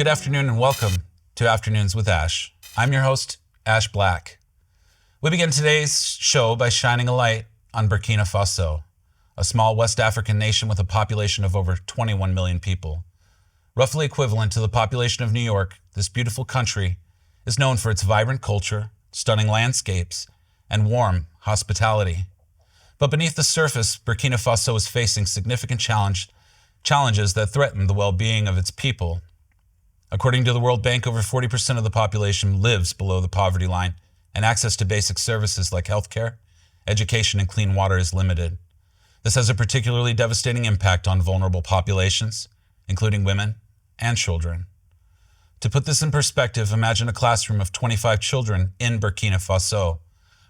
afternoon and welcome to Afternoons with Ash. I'm your host, Ash Black. We begin today's show by shining a light on Burkina Faso, a small West African nation with a population of over 21 million people. Roughly equivalent to the population of New York, this beautiful country is known for its vibrant culture, stunning landscapes, and warm hospitality. But beneath the surface, Burkina Faso is facing significant challenges that threaten the well-being of its people. According to the World Bank, over 40% of the population lives below the poverty line, and access to basic services like healthcare, education, and clean water is limited. This has a particularly devastating impact on vulnerable populations, including women and children. To put this in perspective, imagine a classroom of 25 children in Burkina Faso.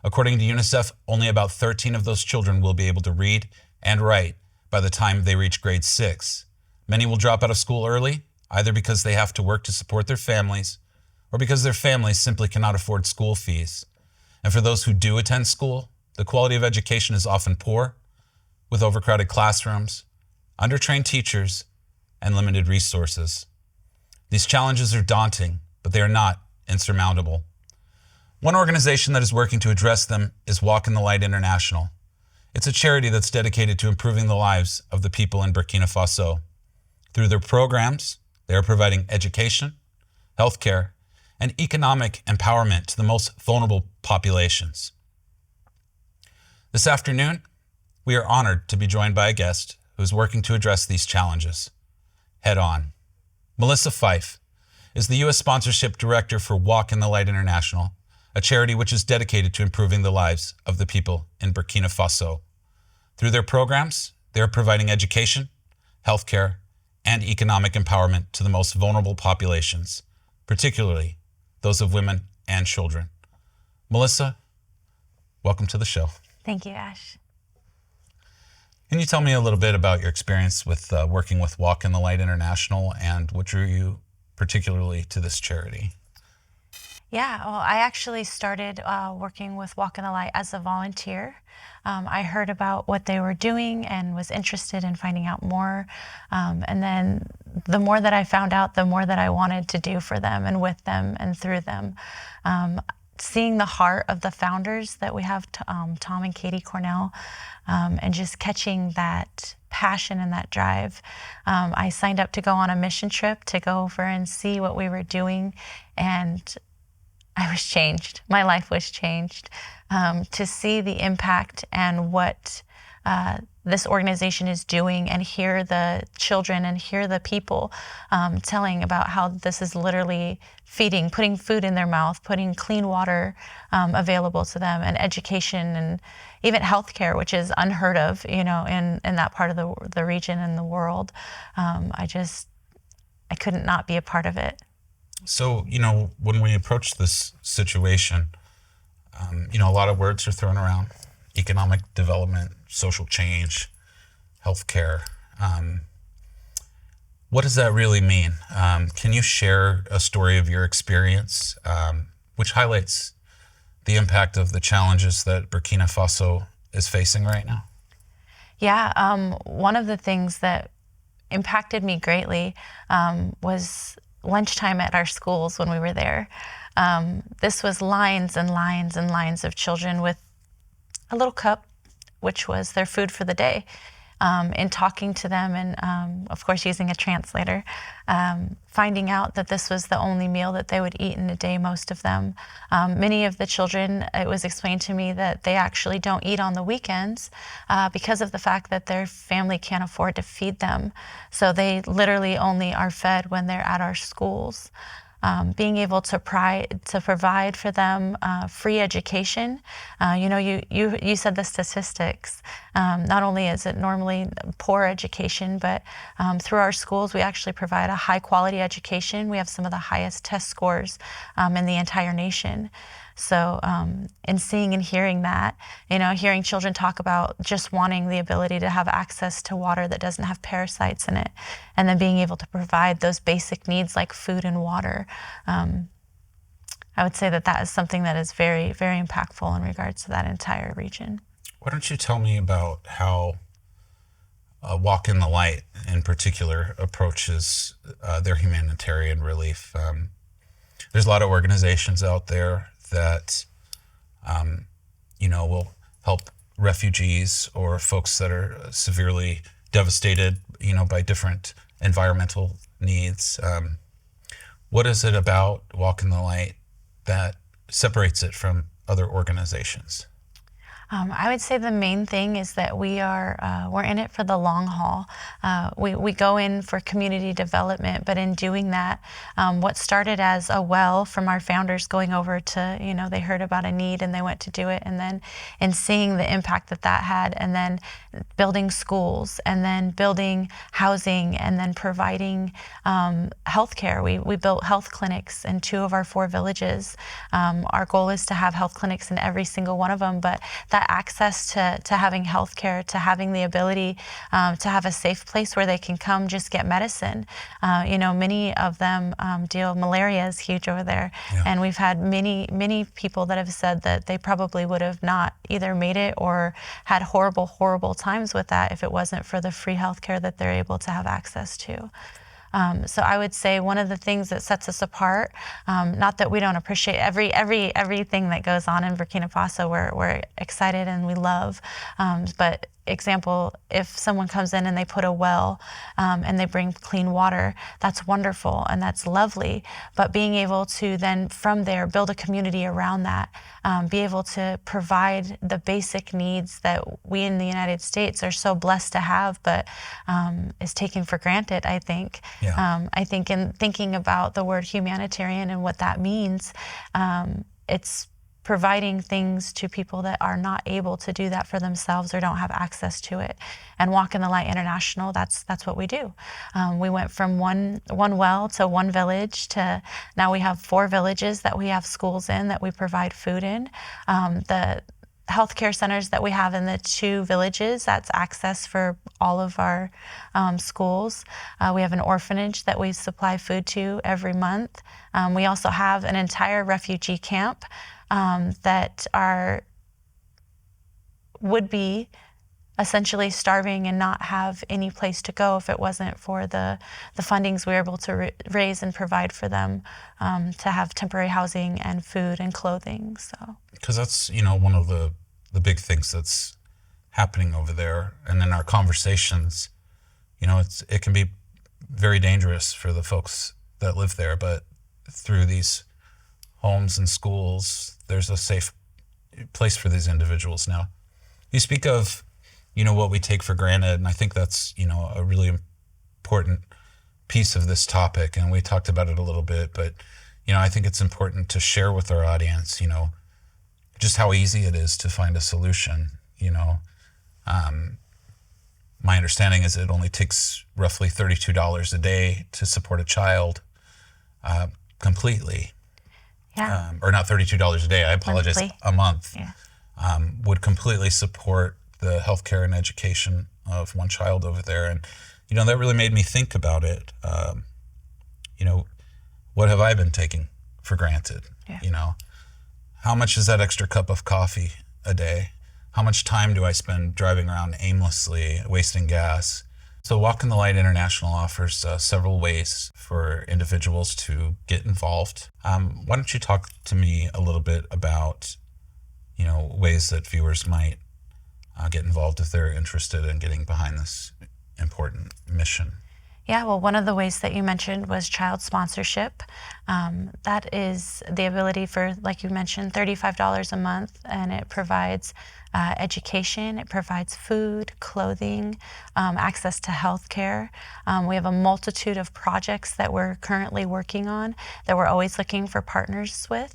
According to UNICEF, only about 13 of those children will be able to read and write by the time they reach grade 6. Many will drop out of school early, either because they have to work to support their families or because their families simply cannot afford school fees. And for those who do attend school, the quality of education is often poor, with overcrowded classrooms, undertrained teachers, and limited resources. These challenges are daunting, but they are not insurmountable. One organization that is working to address them is Walk in the Light International. It's a charity that's dedicated to improving the lives of the people in Burkina Faso. Through their programs, they are providing education, healthcare, and economic empowerment to the most vulnerable populations. This afternoon, we are honored to be joined by a guest who is working to address these challenges head on. Malissa Fyffe is the U.S. Sponsorship Director for Walk in the Light International, a charity which is dedicated to improving the lives of the people in Burkina Faso. Through their programs, they are providing education, healthcare, and economic empowerment to the most vulnerable populations, particularly those of women and children. Malissa, welcome to the show. Thank you, Ash. Can you tell me a little bit about your experience with working with Walk in the Light International and what drew you particularly to this charity? Yeah, well, I actually started working with Walk in the Light as a volunteer. I heard about what they were doing and was interested in finding out more. And then the more that I found out, the more that I wanted to do for them and with them and through them. Seeing the heart of the founders that we have, Tom and Katie Cornell, and just catching that passion and that drive. I signed up to go on a mission trip to go over and see what we were doing, and I was changed. My life was changed to see the impact and what this organization is doing, and hear the children and hear the people telling about how this is literally feeding, putting food in their mouth, putting clean water available to them, and education, and even healthcare, which is unheard of, in that part of the region and the world. I couldn't not be a part of it. So, when we approach this situation, a lot of words are thrown around: economic development, social change, healthcare. What does that really mean? Can you share a story of your experience, which highlights the impact of the challenges that Burkina Faso is facing right now? Yeah, one of the things that impacted me greatly was lunchtime at our schools when we were there. This was lines and lines and lines of children with a little cup, which was their food for the day. In talking to them and, of course, using a translator, finding out that this was the only meal that they would eat in a day, most of them. Many of the children, it was explained to me that they actually don't eat on the weekends because of the fact that their family can't afford to feed them. So they literally only are fed when they're at our schools. Being able to provide for them free education. You said the statistics. Not only is it normally poor education, but through our schools, we actually provide a high quality education. We have some of the highest test scores in the entire nation. So in seeing and hearing that, hearing children talk about just wanting the ability to have access to water that doesn't have parasites in it, and then being able to provide those basic needs like food and water, I would say that is something that is very, very impactful in regards to that entire region. Why don't you tell me about how Walk in the Light in particular approaches their humanitarian relief. There's a lot of organizations out there that, will help refugees or folks that are severely devastated, by different environmental needs. What is it about Walk in the Light that separates it from other organizations? I would say the main thing is that we're in it for the long haul. We go in for community development, but in doing that, what started as a well from our founders going over to, they heard about a need and they went to do it, and then in seeing the impact that had, and then building schools, and then building housing, and then providing healthcare. We built health clinics in 2 of our 4 villages. Our goal is to have health clinics in every single one of them, but that access to having healthcare, to having the ability to have a safe place where they can come just get medicine. Many of them malaria is huge over there. Yeah. And we've had many people that have said that they probably would have not either made it or had horrible times with that if it wasn't for the free healthcare that they're able to have access to. So I would say one of the things that sets us apart, not that we don't appreciate everything that goes on in Burkina Faso, we're excited and we love, but example, if someone comes in and they put a well and they bring clean water, that's wonderful and that's lovely. But being able to then from there build a community around that, be able to provide the basic needs that we in the United States are so blessed to have, but is taken for granted, I think. Yeah. I think in thinking about the word humanitarian and what that means, it's providing things to people that are not able to do that for themselves or don't have access to it. And Walk in the Light International, that's what we do. We went from one well to 1 village to now we have 4 villages that we have schools in that we provide food in. The healthcare centers that we have in the 2 villages, that's access for all of our schools. We have an orphanage that we supply food to every month. We also have an entire refugee camp that would be essentially starving and not have any place to go if it wasn't for the fundings we were able to raise and provide for them to have temporary housing and food and clothing. So, because that's one of the big things that's happening over there, and in our conversations, it can be very dangerous for the folks that live there, but through these homes and schools, there's a safe place for these individuals now. You speak of, what we take for granted, and I think that's, a really important piece of this topic, and we talked about it a little bit, but, I think it's important to share with our audience, just how easy it is to find a solution, My understanding is it only takes roughly $32 a day to support a child completely. Yeah. Or not $32 a day, I apologize, Monthly. a month, Yeah. Would completely support the healthcare and education of 1 child over there. And, that really made me think about it. What have I been taking for granted? Yeah. How much is that extra cup of coffee a day? How much time do I spend driving around aimlessly, wasting gas? So Walk in the Light International offers several ways for individuals to get involved. Why don't you talk to me a little bit about, ways that viewers might get involved if they're interested in getting behind this important mission? Yeah, well, one of the ways that you mentioned was child sponsorship. That is the ability for, like you mentioned, $35 a month, and it provides education, it provides food, clothing, access to healthcare. We have a multitude of projects that we're currently working on that we're always looking for partners with.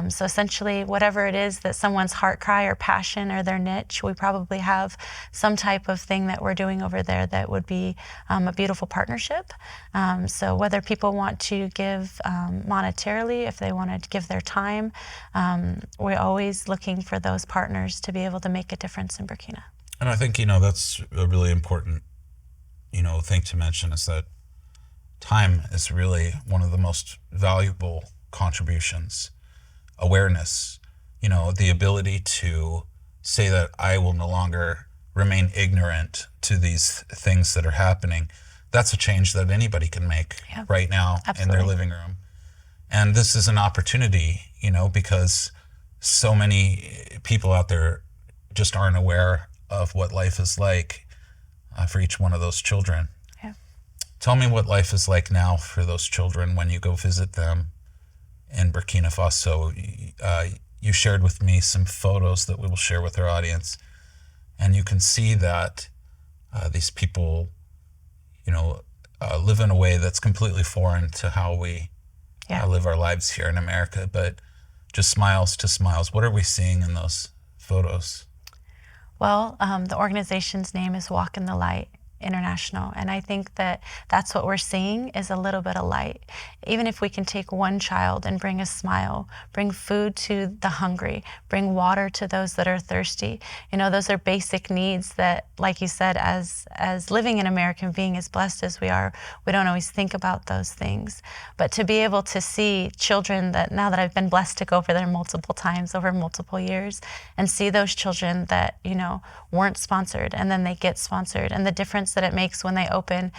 So essentially, whatever it is that someone's heart cry or passion or their niche, we probably have some type of thing that we're doing over there that would be a beautiful partnership. So whether people want to give monetarily, if they want to give their time, we're always looking for those partners to be able to make a difference in Burkina. And I think, that's a really important, thing to mention, is that time is really one of the most valuable contributions. Awareness, the ability to say that I will no longer remain ignorant to these things that are happening. That's a change that anybody can make right now in their living room. And this is an opportunity, because so many people out there just aren't aware of what life is like for each one of those children. Yeah. Tell me what life is like now for those children when you go visit them in Burkina Faso. You shared with me some photos that we will share with our audience, and you can see that these people, live in a way that's completely foreign to how we live our lives here in America, but just smiles to smiles. What are we seeing in those photos? Well, the organization's name is Walk in the Light International, and I think that that's what we're seeing is a little bit of light. Even if we can take one child and bring a smile, bring food to the hungry, bring water to those that are thirsty, those are basic needs that, like you said, as living in America and being as blessed as we are, we don't always think about those things. But to be able to see children that, now that I've been blessed to go over there multiple times over multiple years, and see those children that, weren't sponsored and then they get sponsored, and the difference that it makes when they open,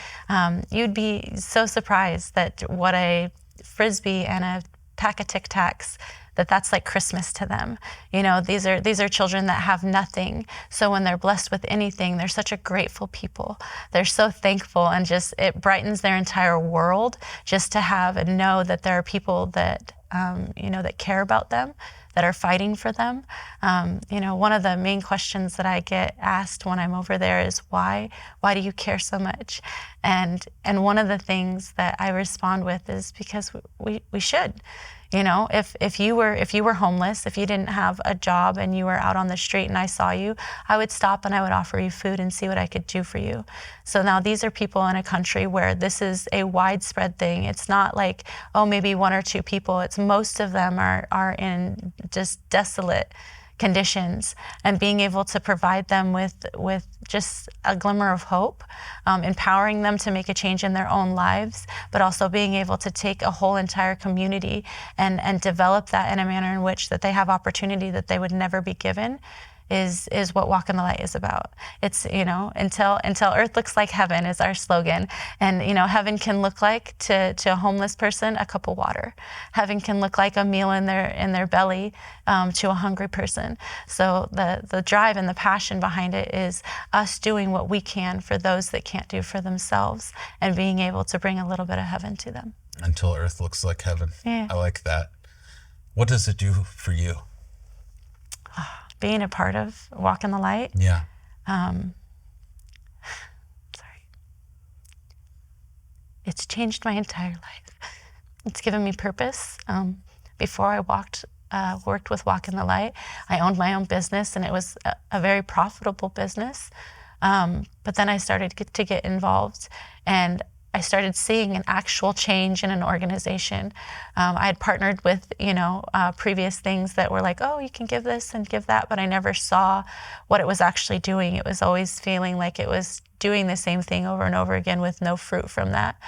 you'd be so surprised that what a Frisbee and a pack of Tic Tacs, that's like Christmas to them. These are children that have nothing. So when they're blessed with anything, they're such a grateful people. They're so thankful, and just it brightens their entire world just to have and know that there are people that that care about them, that are fighting for them. One of the main questions that I get asked when I'm over there is why do you care so much? And one of the things that I respond with is because we should. If you were homeless, if you didn't have a job and you were out on the street and I saw you, I would stop and I would offer you food and see what I could do for you. So now these are people in a country where this is a widespread thing. It's not like, maybe one or two people. It's most of them are in just desolate conditions, and being able to provide them with just a glimmer of hope, empowering them to make a change in their own lives, but also being able to take a whole entire community and develop that in a manner in which that they have opportunity that they would never be given, is what Walk in the Light is about. It's, until earth looks like heaven is our slogan. And, heaven can look like to a homeless person a cup of water. Heaven can look like a meal in their belly to a hungry person. So the drive and the passion behind it is us doing what we can for those that can't do for themselves, and being able to bring a little bit of heaven to them. Until earth looks like heaven. Yeah. I like that. What does it do for you? Being a part of Walk in the Light. Yeah. It's changed my entire life. It's given me purpose. Before I worked with Walk in the Light, I owned my own business, and it was a very profitable business. But then I started to get involved, and I started seeing an actual change in an organization. I had partnered with, previous things that were like, you can give this and give that, but I never saw what it was actually doing. It was always feeling like it was doing the same thing over and over again with no fruit from that.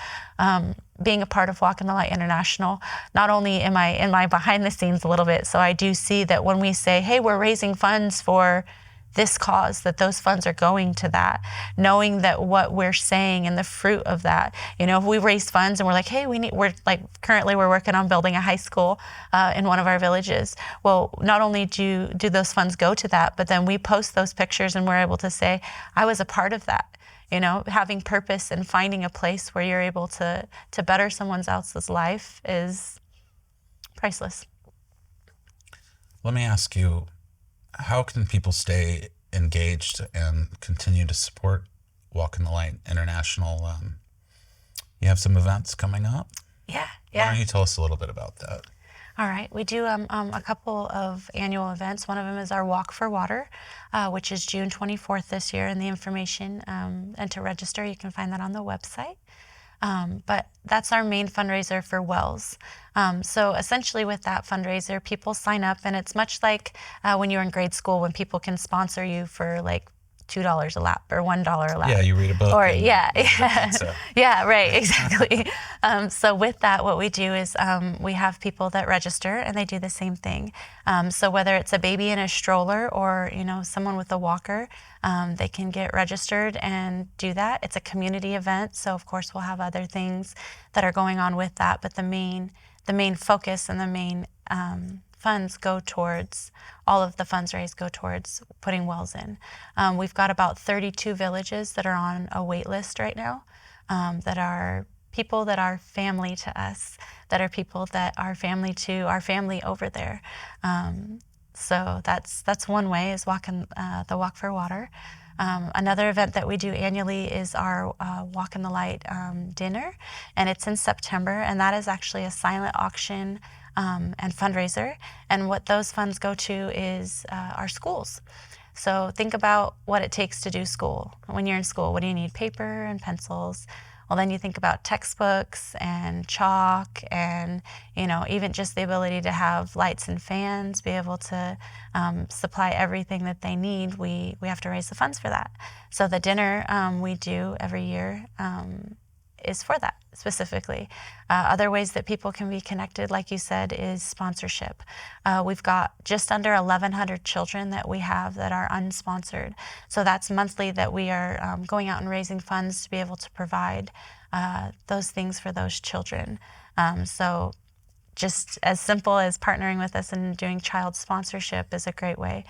Being a part of Walk in the Light International, not only am I behind the scenes a little bit, so I do see that when we say, hey, we're raising funds for this cause, that those funds are going to that, knowing that what we're saying and the fruit of that, if we raise funds and we're like, hey, currently we're working on building a high school in one of our villages. Well, not only do those funds go to that, but then we post those pictures and we're able to say, I was a part of that. Having purpose and finding a place where you're able to better someone else's life is priceless. Let me ask you, how can people stay engaged and continue to support Walk in the Light International? You have some events coming up? Yeah. Why don't you tell us a little bit about that? All right. We do a couple of annual events. One of them is our Walk for Water, which is June 24th this year, and the information and to register, you can find that on the website. But that's our main fundraiser for wells. So essentially with that fundraiser, people sign up, and it's much like when you're in grade school when people can sponsor you for like $2 a lap or $1 a lap. Yeah, you read a book. Or and yeah, order pizza. yeah, right, exactly. So with that, what we do is we have people that register, and they do the same thing. So whether it's a baby in a stroller or someone with a walker, they can get registered and do that. It's a community event, so of course we'll have other things that are going on with that. But the main focus and the main funds go towards, all of the funds raised go towards putting wells in. We've got about 32 villages that are on a wait list right now, that are people that are family to us, that are people that are family to our family over there. So that's one way, is the Walk for Water. Another event that we do annually is our Walk in the Light dinner, and it's in September, and that is actually a silent auction and fundraiser. And what those funds go to is our schools. So think about what it takes to do school. When you're in school, what do you need? Paper and pencils. Well, then you think about textbooks and chalk and, even just the ability to have lights and fans, be able to supply everything that they need. We have to raise the funds for that. So the dinner we do every year is for that specifically. Other ways that people can be connected, like you said, is sponsorship. We've got just under 1,100 children that we have that are unsponsored. So that's monthly that we are going out and raising funds to be able to provide those things for those children. So just as simple as partnering with us and doing child sponsorship is a great way.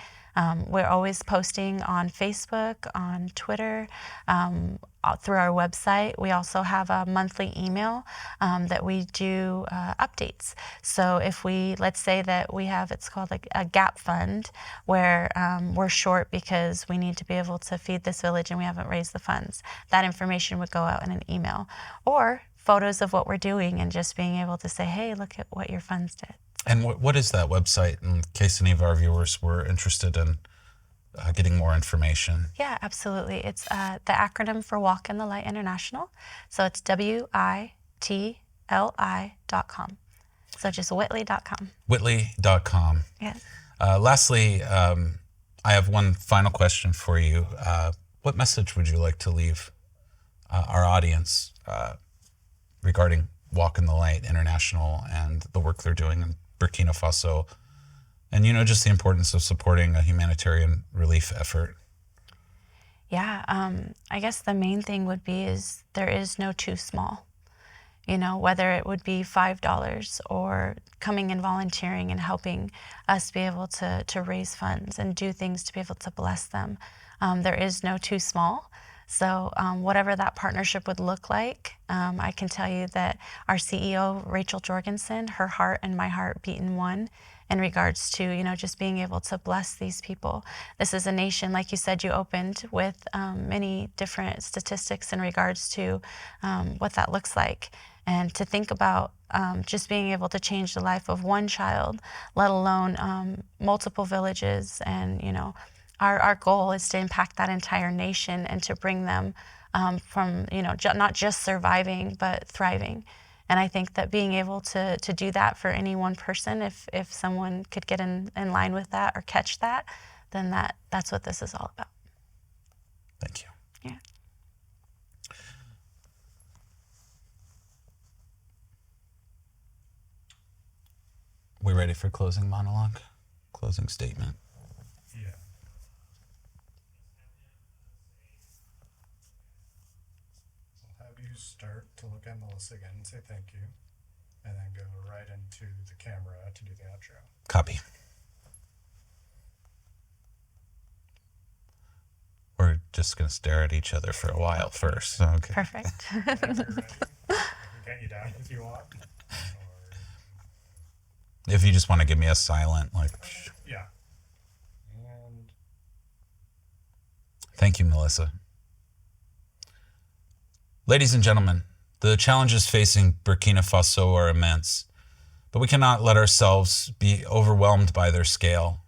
We're always posting on Facebook, on Twitter, through our website. We also have a monthly email that we do updates. So if let's say that we have, it's called like a gap fund, where we're short because we need to be able to feed this village and we haven't raised the funds. That information would go out in an email. Or photos of what we're doing and just being able to say, hey, look at what your funds did. And what is that website, in case any of our viewers were interested in getting more information? Yeah, absolutely. It's the acronym for Walk in the Light International. So it's WITLI.com. So just Whitley.com. Whitley.com. Yes. Lastly, I have one final question for you. What message would you like to leave our audience regarding Walk in the Light International and the work they're doing in Burkina Faso, and just the importance of supporting a humanitarian relief effort? Yeah, I guess the main thing would be is there is no too small. Whether it would be $5 or coming and volunteering and helping us be able to raise funds and do things to be able to bless them. There is no too small. So whatever that partnership would look like, I can tell you that our CEO, Rachel Jorgensen, her heart and my heart beat in one in regards to, just being able to bless these people. This is a nation, like you said, you opened with many different statistics in regards to what that looks like. And to think about just being able to change the life of one child, let alone multiple villages, and, our goal is to impact that entire nation and to bring them from, not just surviving, but thriving. And I think that being able to do that for any one person, if someone could get in line with that or catch that, then that's what this is all about. Thank you. Yeah. We ready for closing monologue? Closing statement? Start to look at Melissa again and say thank you, and then go right into the camera to do the outro. Copy. We're just going to stare at each other for a while first. Okay. Perfect. I can get you down if you want. Or... If you just want to give me a silent, Yeah. And... Thank you, Melissa. Ladies and gentlemen, the challenges facing Burkina Faso are immense, but we cannot let ourselves be overwhelmed by their scale.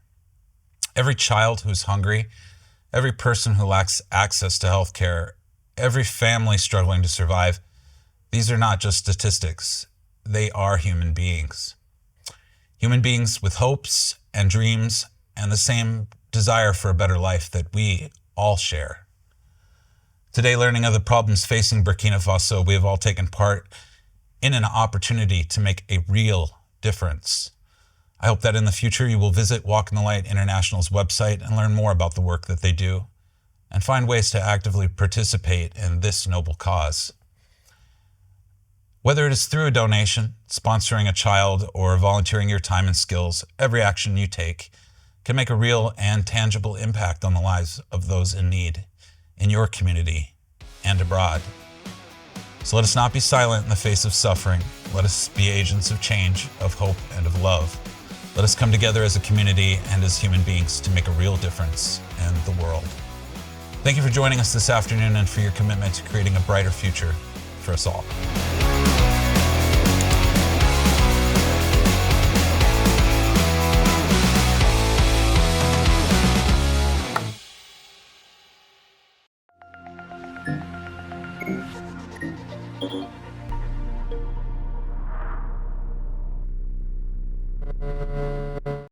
Every child who's hungry, every person who lacks access to health care, every family struggling to survive, these are not just statistics. They are human beings. Human beings with hopes and dreams and the same desire for a better life that we all share. Today, learning of the problems facing Burkina Faso, we have all taken part in an opportunity to make a real difference. I hope that in the future you will visit Walk in the Light International's website and learn more about the work that they do and find ways to actively participate in this noble cause. Whether it is through a donation, sponsoring a child, or volunteering your time and skills, every action you take can make a real and tangible impact on the lives of those in need in your community and abroad. So let us not be silent in the face of suffering. Let us be agents of change, of hope, and of love. Let us come together as a community and as human beings to make a real difference in the world. Thank you for joining us this afternoon and for your commitment to creating a brighter future for us all.